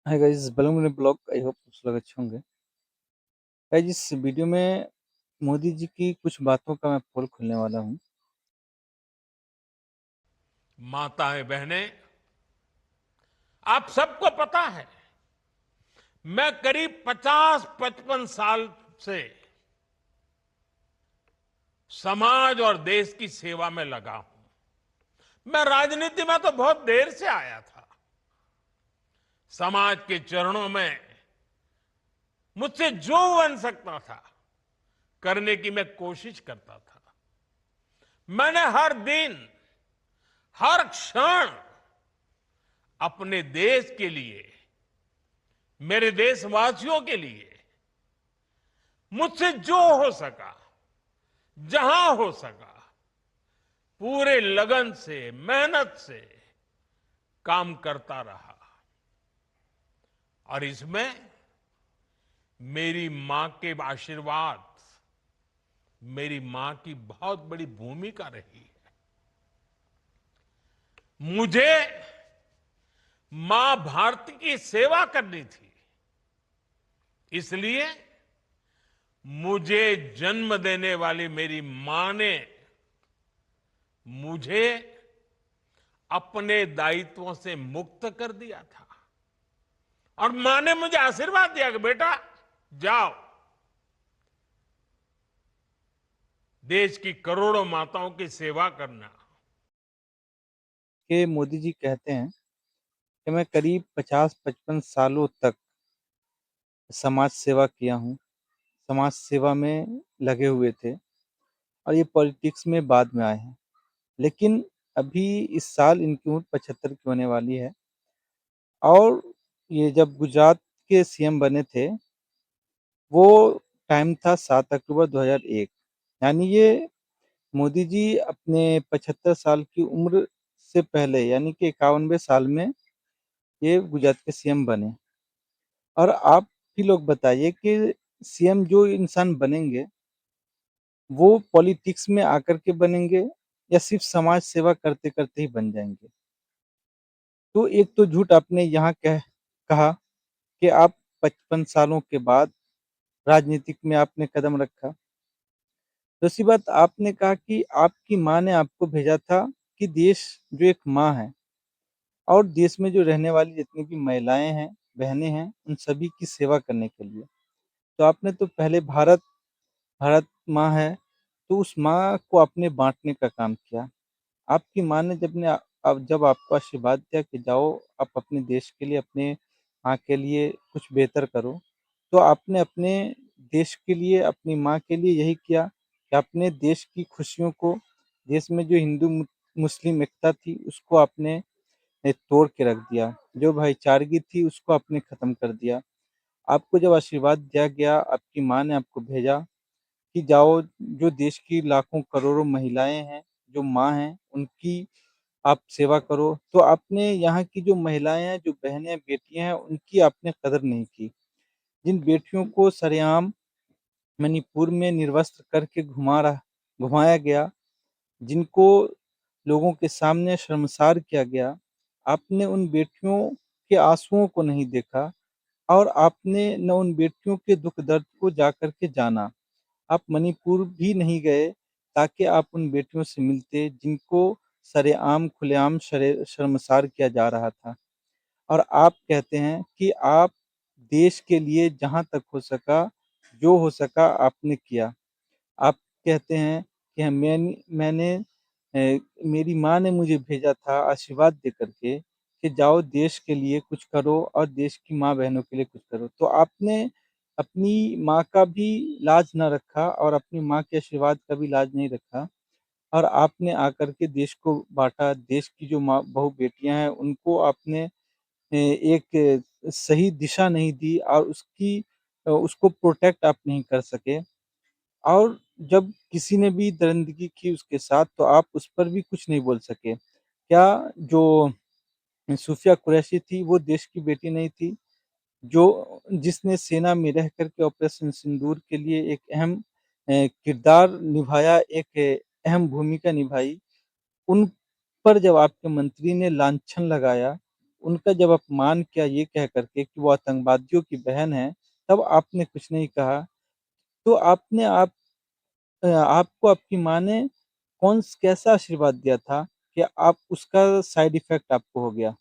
Hi guys, welcome to blog. I hope आप लोग अच्छे होंगे। गाइस, इस वीडियो में मोदी जी की कुछ बातों का मैं पोल खोलने वाला हूँ। माताएं बहनें, आप सबको पता है, मैं करीब 50-55 साल से समाज और देश की सेवा में लगा हूं। मैं राजनीति में तो बहुत देर से आया था। समाज के चरणों में मुझसे जो बन सकता था करने की मैं कोशिश करता था। मैंने हर दिन, हर क्षण अपने देश के लिए, मेरे देशवासियों के लिए मुझसे जो हो सका, जहां हो सका, पूरे लगन से, मेहनत से काम करता रहा। और इसमें मेरी मां के आशीर्वाद, मेरी मां की बहुत बड़ी भूमिका रही है। मुझे मां भारती की सेवा करनी थी, इसलिए मुझे जन्म देने वाली मेरी मां ने मुझे अपने दायित्वों से मुक्त कर दिया था। और मां ने मुझे आशीर्वाद दिया कि बेटा जाओ, देश की करोड़ों माताओं की सेवा करना। कि मोदी जी कहते हैं कि मैं करीब 50-55 सालों तक समाज सेवा किया हूँ, समाज सेवा में लगे हुए थे और ये पॉलिटिक्स में बाद में आए हैं। लेकिन अभी इस साल इनकी उम्र 75 की होने वाली है और ये जब गुजरात के सीएम बने थे, वो टाइम था 7 अक्टूबर 2001। यानी ये मोदी जी अपने 75 साल की उम्र से पहले यानी कि 51वें साल में ये गुजरात के सीएम बने। और आप भी लोग बताइए कि सीएम जो इंसान बनेंगे, वो पॉलिटिक्स में आकर के बनेंगे या सिर्फ समाज सेवा करते-करते ही बन जाएँगे? तो एक तो झूठ आपने यहाँ कहा कि आप 55 सालों के बाद राजनीतिक में आपने कदम रखा। दूसरी बात आपने कहा कि आपकी माँ ने आपको भेजा था कि देश जो एक माँ है और देश में जो रहने वाली जितनी भी महिलाएँ हैं, बहनें हैं, उन सभी की सेवा करने के लिए। तो आपने तो पहले भारत माँ है, तो उस माँ को आपने बाँटने का काम किया। आपकी माँ ने जब आपको आशीर्वाद दिया कि जाओ आप अपने देश के लिए, अपने माँ के लिए कुछ बेहतर करो, तो आपने अपने देश के लिए, अपनी माँ के लिए यही किया कि आपने देश की खुशियों को, देश में जो हिंदू मुस्लिम एकता थी, उसको आपने तोड़ के रख दिया। जो भाईचारगी थी, उसको आपने खत्म कर दिया। आपको जब आशीर्वाद दिया गया, आपकी माँ ने आपको भेजा कि जाओ, जो देश की लाखों करोड़ों महिलाएँ हैं, जो माँ हैं, उनकी आप सेवा करो। तो आपने यहाँ की जो महिलाएँ हैं, जो बहनें, बेटियाँ हैं, उनकी आपने कदर नहीं की। जिन बेटियों को सरेआम मणिपुर में निर्वस्त्र करके घुमाया गया, जिनको लोगों के सामने शर्मसार किया गया, आपने उन बेटियों के आँसुओं को नहीं देखा और आपने न उन बेटियों के दुःख दर्द को जाकर के जाना। आप मणिपुर भी नहीं गए ताकि आप उन बेटियों से मिलते जिनको सरेआम, खुलेआम शर्मसार किया जा रहा था। और आप कहते हैं कि आप देश के लिए जहाँ तक हो सका, जो हो सका आपने किया। आप कहते हैं कि मैंने मेरी माँ ने मुझे भेजा था आशीर्वाद दे कर के कि जाओ देश के लिए कुछ करो और देश की माँ-बहनों के लिए कुछ करो। तो आपने अपनी माँ का भी लाज ना रखा और अपनी माँ के आशीर्वाद का भी लाज नहीं रखा और आपने आकर के देश को बाँटा। देश की जो माँ बहू-बेटियाँ हैं, उनको आपने एक सही दिशा नहीं दी और उसको प्रोटेक्ट आप नहीं कर सके। और जब किसी ने भी दरिंदगी की उसके साथ, तो आप उस पर भी कुछ नहीं बोल सके। क्या जो सूफिया कुरैशी थी, वो देश की बेटी नहीं थी? जिसने सेना में रह कर के ऑपरेशन सिंदूर के लिए एक अहम किरदार निभाया, एक अहम भूमिका निभाई। उन पर जब आपके मंत्री ने लांछन लगाया, उनका जब अपमान किया ये कह कर के कि वो आतंकवादियों की बहन है, तब आपने कुछ नहीं कहा। तो आपको आपकी माँ ने कैसा आशीर्वाद दिया था कि आप उसका साइड इफ़ेक्ट आपको हो गया?